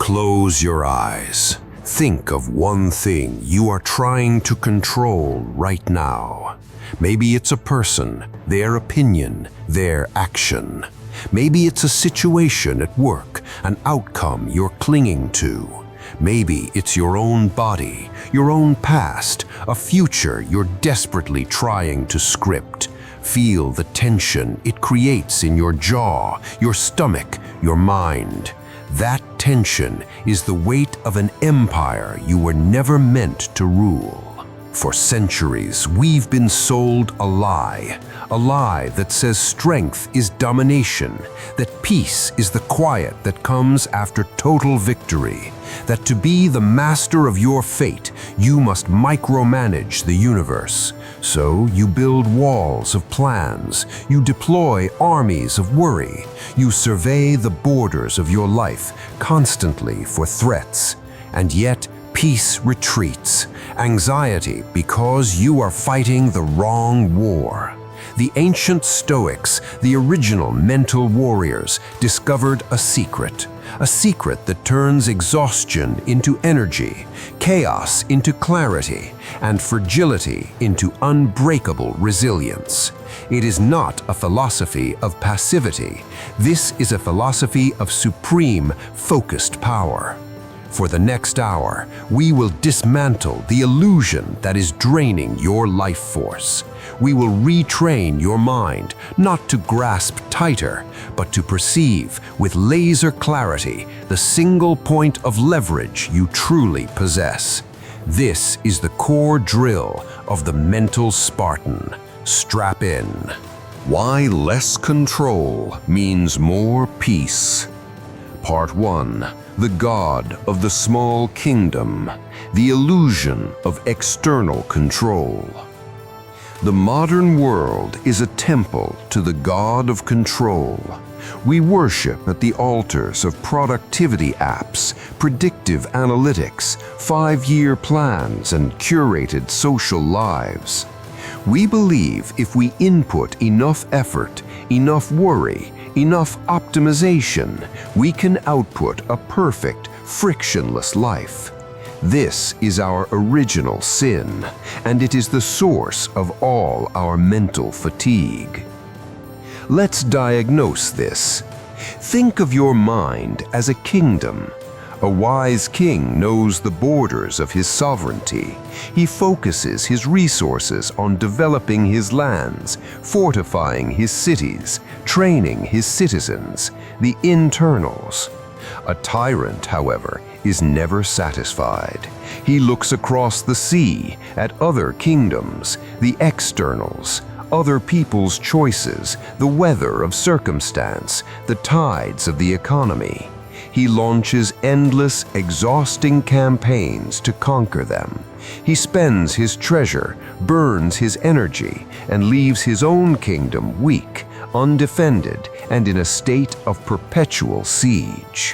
Close your eyes. Think of one thing you are trying to control right now. Maybe it's a person, their opinion, their action. Maybe it's a situation at work, an outcome you're clinging to. Maybe it's your own body, your own past, a future you're desperately trying to script. Feel the tension it creates in your jaw, your stomach, your mind. That tension is the weight of an empire you were never meant to rule. For centuries, we've been sold a lie that says strength is domination, that peace is the quiet that comes after total victory, that to be the master of your fate, you must micromanage the universe. So you build walls of plans, you deploy armies of worry, you survey the borders of your life constantly for threats, and yet peace retreats, anxiety because you are fighting the wrong war. The ancient Stoics, the original mental warriors, discovered a secret that turns exhaustion into energy, chaos into clarity, and fragility into unbreakable resilience. It is not a philosophy of passivity. This is a philosophy of supreme, focused power. For the next hour, we will dismantle the illusion that is draining your life force. We will retrain your mind, not to grasp tighter, but to perceive with laser clarity the single point of leverage you truly possess. This is the core drill of the Mental Spartan. Strap in. Why less control means more peace. Part 1. The God of the Small Kingdom, the illusion of external control. The modern world is a temple to the God of control. We worship at the altars of productivity apps, predictive analytics, 5-year plans, and curated social lives. We believe if we input enough effort, enough worry, enough optimization, we can output a perfect, frictionless life. This is our original sin, and it is the source of all our mental fatigue. Let's diagnose this. Think of your mind as a kingdom. A wise king knows the borders of his sovereignty. He focuses his resources on developing his lands, fortifying his cities, training his citizens, the internals. A tyrant, however, is never satisfied. He looks across the sea at other kingdoms, the externals, other people's choices, the weather of circumstance, the tides of the economy. He launches endless, exhausting campaigns to conquer them. He spends his treasure, burns his energy, and leaves his own kingdom weak, undefended, and in a state of perpetual siege.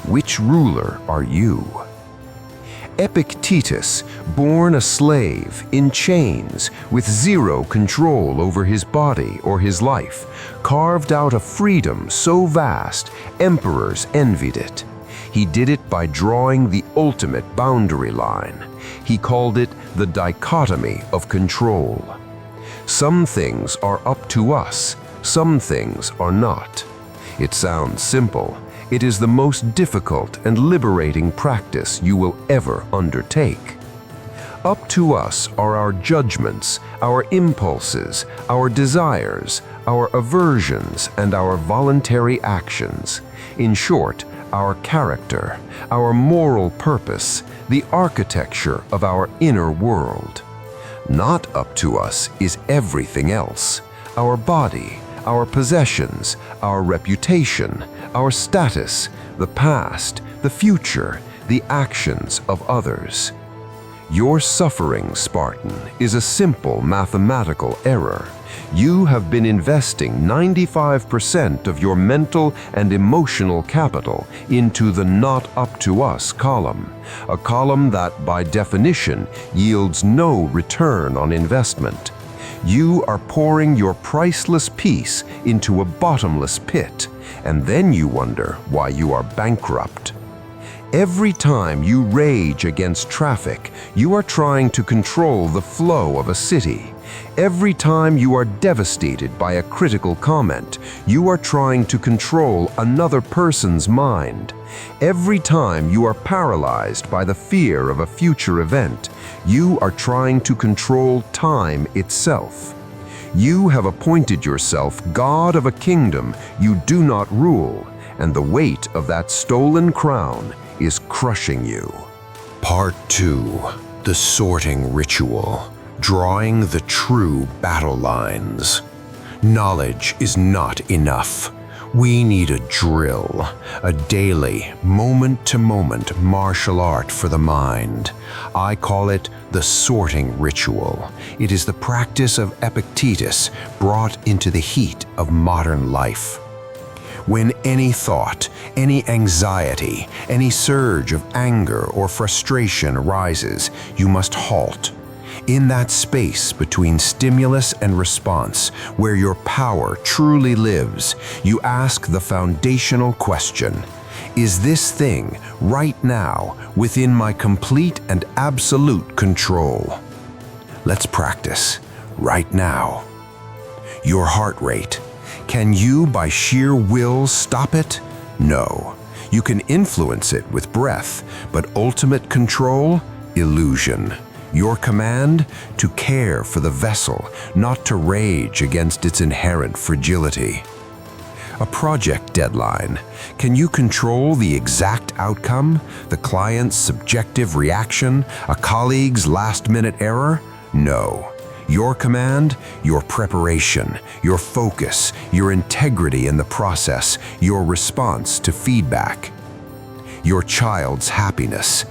Which ruler are you? Epictetus, born a slave, in chains, with zero control over his body or his life, carved out a freedom so vast, emperors envied it. He did it by drawing the ultimate boundary line. He called it the Dichotomy of Control. Some things are up to us, some things are not. It sounds simple. It is the most difficult and liberating practice you will ever undertake. Up to us are our judgments, our impulses, our desires, our aversions, and our voluntary actions. In short, our character, our moral purpose, the architecture of our inner world. Not up to us is everything else: our body, our possessions, our reputation, our status, the past, the future, the actions of others. Your suffering, Spartan, is a simple mathematical error. You have been investing 95% of your mental and emotional capital into the not up to us column, a column that, by definition, yields no return on investment. You are pouring your priceless peace into a bottomless pit, and then you wonder why you are bankrupt. Every time you rage against traffic, you are trying to control the flow of a city. Every time you are devastated by a critical comment, you are trying to control another person's mind. Every time you are paralyzed by the fear of a future event, you are trying to control time itself. You have appointed yourself God of a kingdom you do not rule, and the weight of that stolen crown is crushing you. Part 2. The sorting ritual. Drawing the true battle lines. Knowledge is not enough. We need a drill, a daily, moment-to-moment martial art for the mind. I call it the sorting ritual. It is the practice of Epictetus brought into the heat of modern life. When any thought, any anxiety, any surge of anger or frustration arises, you must halt. In that space between stimulus and response, where your power truly lives, you ask the foundational question: is this thing right now within my complete and absolute control? Let's practice right now. Your heart rate. Can you by sheer will stop it? No. You can influence it with breath, but ultimate control? Illusion. Your command? To care for the vessel, not to rage against its inherent fragility. A project deadline. Can you control the exact outcome? The client's subjective reaction? A colleague's last-minute error? No. Your command? Your preparation, your focus, your integrity in the process, your response to feedback. Your child's happiness.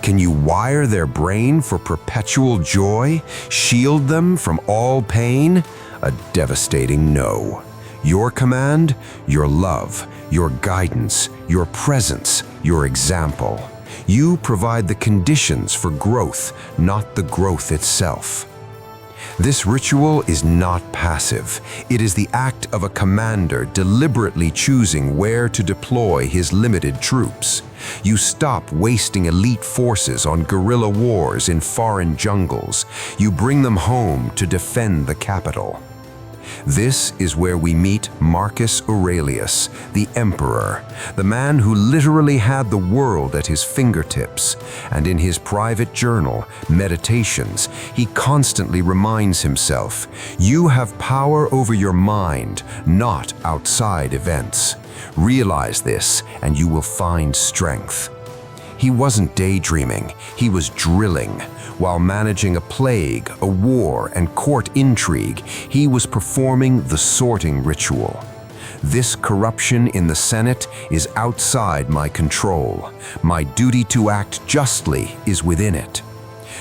Can you wire their brain for perpetual joy? Shield them from all pain? A devastating no. Your command? Your love, your guidance, your presence, your example. You provide the conditions for growth, not the growth itself. This ritual is not passive. It is the act of a commander deliberately choosing where to deploy his limited troops. You stop wasting elite forces on guerrilla wars in foreign jungles. You bring them home to defend the capital. This is where we meet Marcus Aurelius, the emperor, the man who literally had the world at his fingertips. And in his private journal, Meditations, he constantly reminds himself, you have power over your mind, not outside events. Realize this, and you will find strength. He wasn't daydreaming, he was drilling. While managing a plague, a war, and court intrigue, he was performing the sorting ritual. This corruption in the Senate is outside my control. My duty to act justly is within it.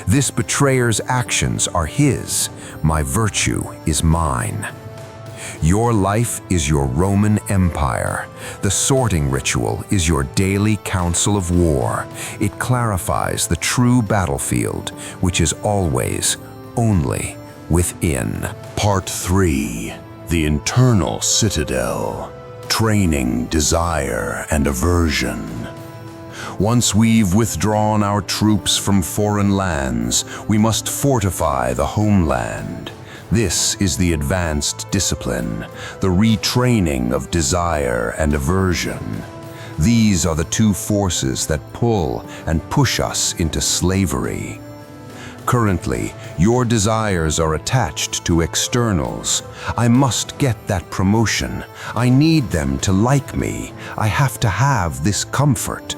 This betrayer's actions are his. My virtue is mine. Your life is your Roman Empire. The sorting ritual is your daily council of war. It clarifies the true battlefield, which is always only within. Part 3. The Internal Citadel. Training desire and aversion. Once we've withdrawn our troops from foreign lands, we must fortify the homeland. This is the advanced discipline, the retraining of desire and aversion. These are the two forces that pull and push us into slavery. Currently, your desires are attached to externals. I must get that promotion. I need them to like me. I have to have this comfort.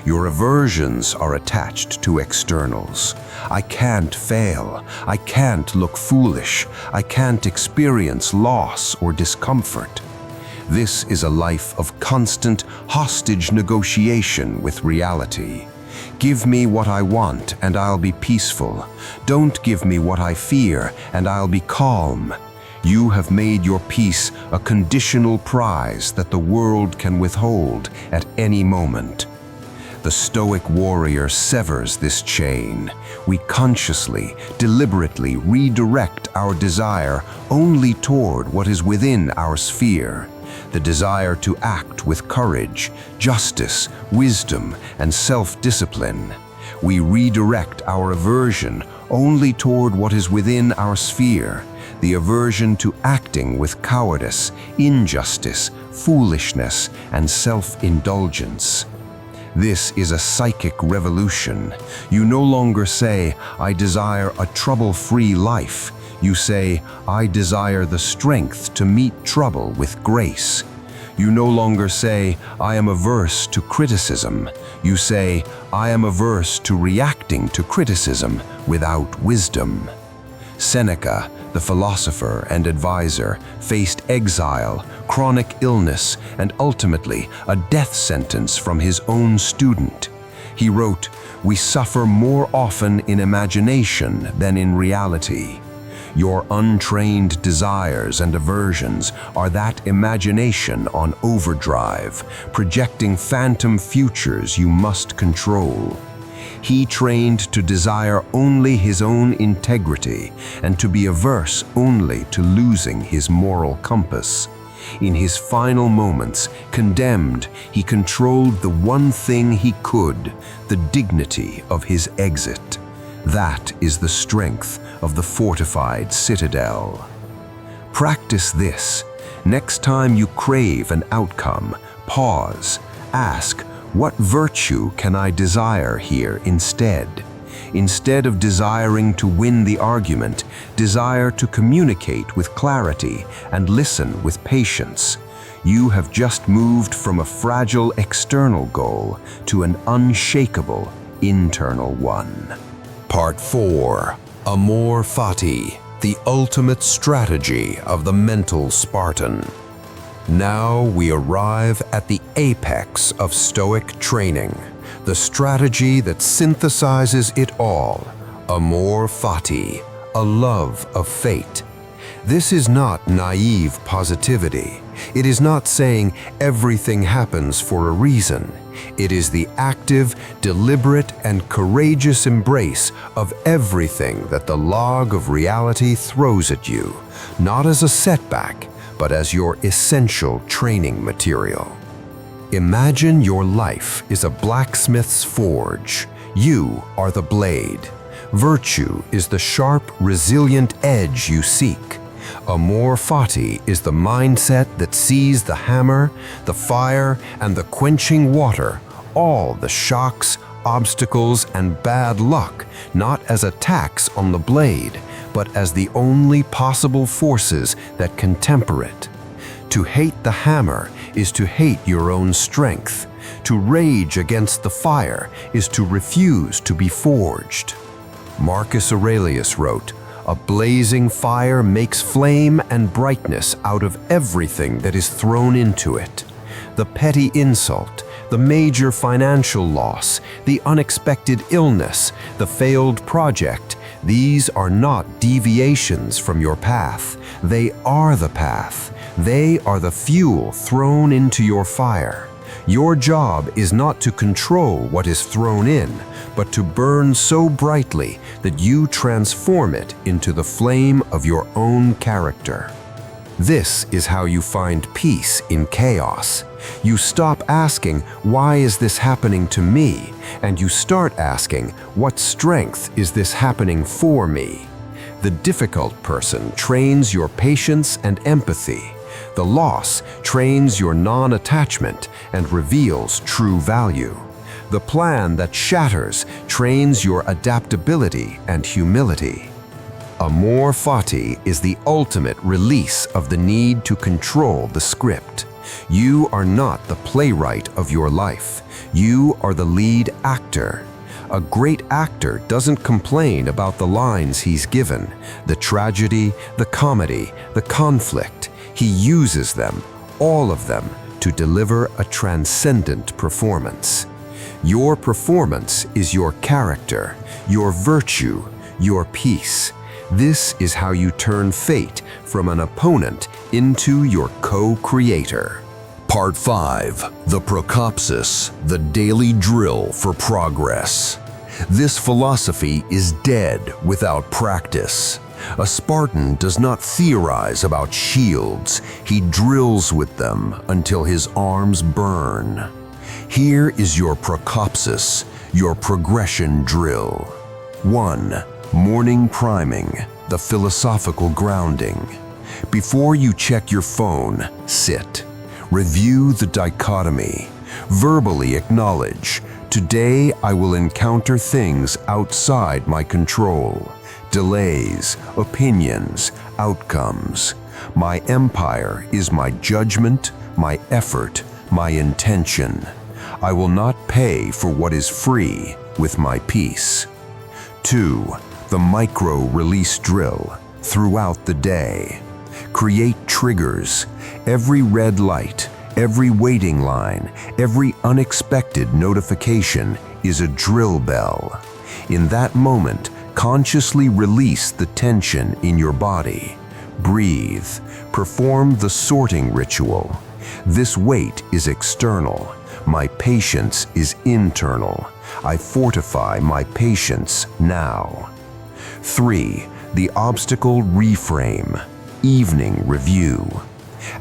Your aversions are attached to externals. I can't fail. I can't look foolish. I can't experience loss or discomfort. This is a life of constant hostage negotiation with reality. Give me what I want and I'll be peaceful. Don't give me what I fear and I'll be calm. You have made your peace a conditional prize that the world can withhold at any moment. The Stoic warrior severs this chain. We consciously, deliberately redirect our desire only toward what is within our sphere. the desire to act with courage, justice, wisdom, and self-discipline. We redirect our aversion only toward what is within our sphere, the aversion to acting with cowardice, injustice, foolishness, and self-indulgence. This is a psychic revolution. You no longer say, "I desire a trouble-free life." You say, "I desire the strength to meet trouble with grace." You no longer say, "I am averse to criticism." You say, "I am averse to reacting to criticism without wisdom." Seneca, the philosopher and advisor, faced exile, chronic illness, and ultimately a death sentence from his own student. He wrote, "We suffer more often in imagination than in reality." Your untrained desires and aversions are that imagination on overdrive, projecting phantom futures you must control. He trained to desire only his own integrity and to be averse only to losing his moral compass. In his final moments, condemned, he controlled the one thing he could, the dignity of his exit. That is the strength of the fortified citadel. Practice this. Next time you crave an outcome, pause, ask, "What virtue can I desire here instead?" Instead of desiring to win the argument, desire to communicate with clarity and listen with patience. You have just moved from a fragile external goal to an unshakable internal one. Part 4. Amor Fati, the ultimate strategy of the Mental Spartan. Now we arrive at the apex of Stoic training, the strategy that synthesizes it all, amor fati, a love of fate. This is not naive positivity. It is not saying everything happens for a reason. It is the active, deliberate, and courageous embrace of everything that the log of reality throws at you, not as a setback, but as your essential training material. Imagine your life is a blacksmith's forge. You are the blade. Virtue is the sharp, resilient edge you seek. Amor fati is the mindset that sees the hammer, the fire, and the quenching water, all the shocks, obstacles, and bad luck, not as attacks on the blade, but as the only possible forces that can temper it. To hate the hammer is to hate your own strength. To rage against the fire is to refuse to be forged. Marcus Aurelius wrote, "A blazing fire makes flame and brightness out of everything that is thrown into it." The petty insult, the major financial loss, the unexpected illness, the failed project, these are not deviations from your path. They are the path. They are the fuel thrown into your fire. Your job is not to control what is thrown in, but to burn so brightly that you transform it into the flame of your own character. This is how you find peace in chaos. You stop asking, "Why is this happening to me?" and you start asking, "What strength is this happening for me?" The difficult person trains your patience and empathy. The loss trains your non-attachment and reveals true value. The plan that shatters trains your adaptability and humility. Amor fati is the ultimate release of the need to control the script. You are not the playwright of your life. You are the lead actor. A great actor doesn't complain about the lines he's given, the tragedy, the comedy, the conflict. He uses them, all of them, to deliver a transcendent performance. Your performance is your character, your virtue, your peace. This is how you turn fate from an opponent into your co-creator. Part 5. The Procopsis, the daily drill for progress. This philosophy is dead without practice. A Spartan does not theorize about shields, he drills with them until his arms burn. Here is your procopsis, your progression drill. 1. Morning priming, the philosophical grounding. Before you check your phone, sit. Review the dichotomy. Verbally acknowledge, today I will encounter things outside my control. Delays, opinions, outcomes. My empire is my judgment, my effort, my intention. I will not pay for what is free with my peace. 2. The micro-release drill throughout the day. Create triggers. Every red light, every waiting line, every unexpected notification is a drill bell. In that moment, consciously release the tension in your body. Breathe. Perform the sorting ritual. This weight is external. My patience is internal. I fortify my patience now. 3. The obstacle reframe. Evening review.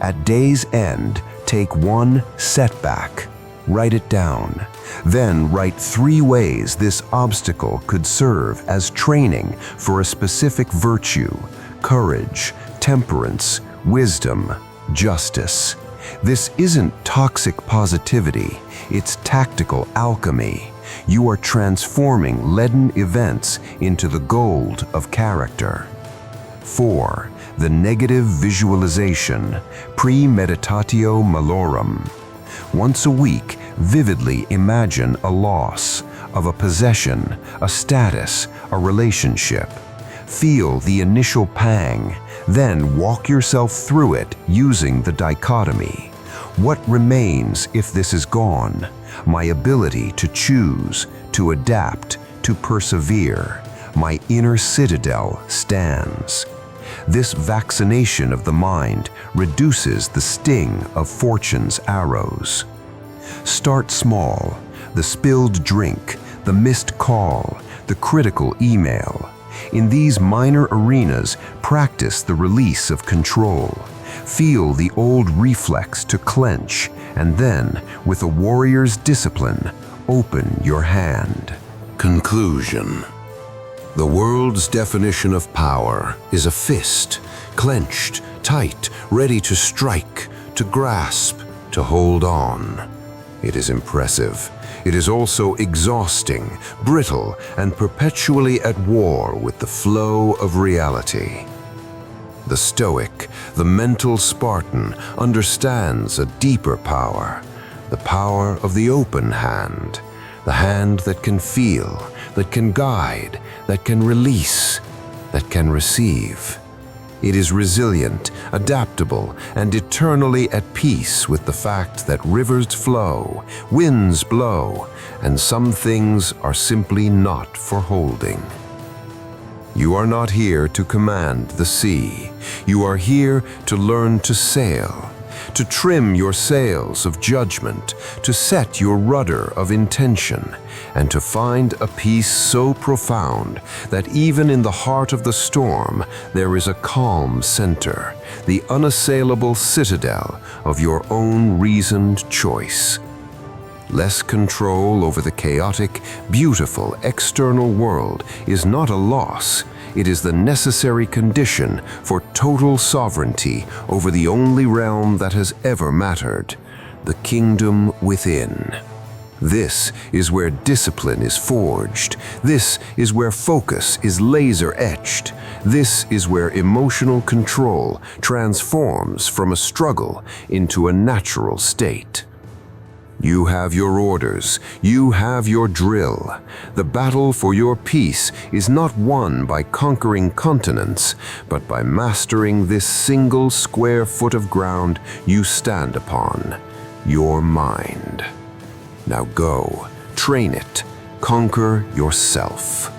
At day's end, take one setback. Write it down. Then write 3 ways this obstacle could serve as training for a specific virtue: courage, temperance, wisdom, justice. This isn't toxic positivity, it's tactical alchemy. You are transforming leaden events into the gold of character. 4. The negative visualization, premeditatio malorum. Once a week, vividly imagine a loss of a possession, a status, a relationship. Feel the initial pang, then walk yourself through it using the dichotomy. What remains if this is gone? My ability to choose, to adapt, to persevere. My inner citadel stands. This vaccination of the mind reduces the sting of fortune's arrows. Start small. The spilled drink, the missed call, the critical email. In these minor arenas, practice the release of control. Feel the old reflex to clench, and then, with a warrior's discipline, open your hand. Conclusion. The world's definition of power is a fist, clenched, tight, ready to strike, to grasp, to hold on. It is impressive. It is also exhausting, brittle, and perpetually at war with the flow of reality. The Stoic, the mental Spartan, understands a deeper power, the power of the open hand, the hand that can feel, that can guide, that can release, that can receive. It is resilient, adaptable, and eternally at peace with the fact that rivers flow, winds blow, and some things are simply not for holding. You are not here to command the sea. You are here to learn to sail, to trim your sails of judgment, to set your rudder of intention, and to find a peace so profound that even in the heart of the storm there is a calm center, the unassailable citadel of your own reasoned choice. Less control over the chaotic, beautiful external world is not a loss. It is the necessary condition for total sovereignty over the only realm that has ever mattered, the kingdom within. This is where discipline is forged. This is where focus is laser-etched. This is where emotional control transforms from a struggle into a natural state. You have your orders. You have your drill. The battle for your peace is not won by conquering continents, but by mastering this single square foot of ground you stand upon, your mind. Now go, train it, conquer yourself.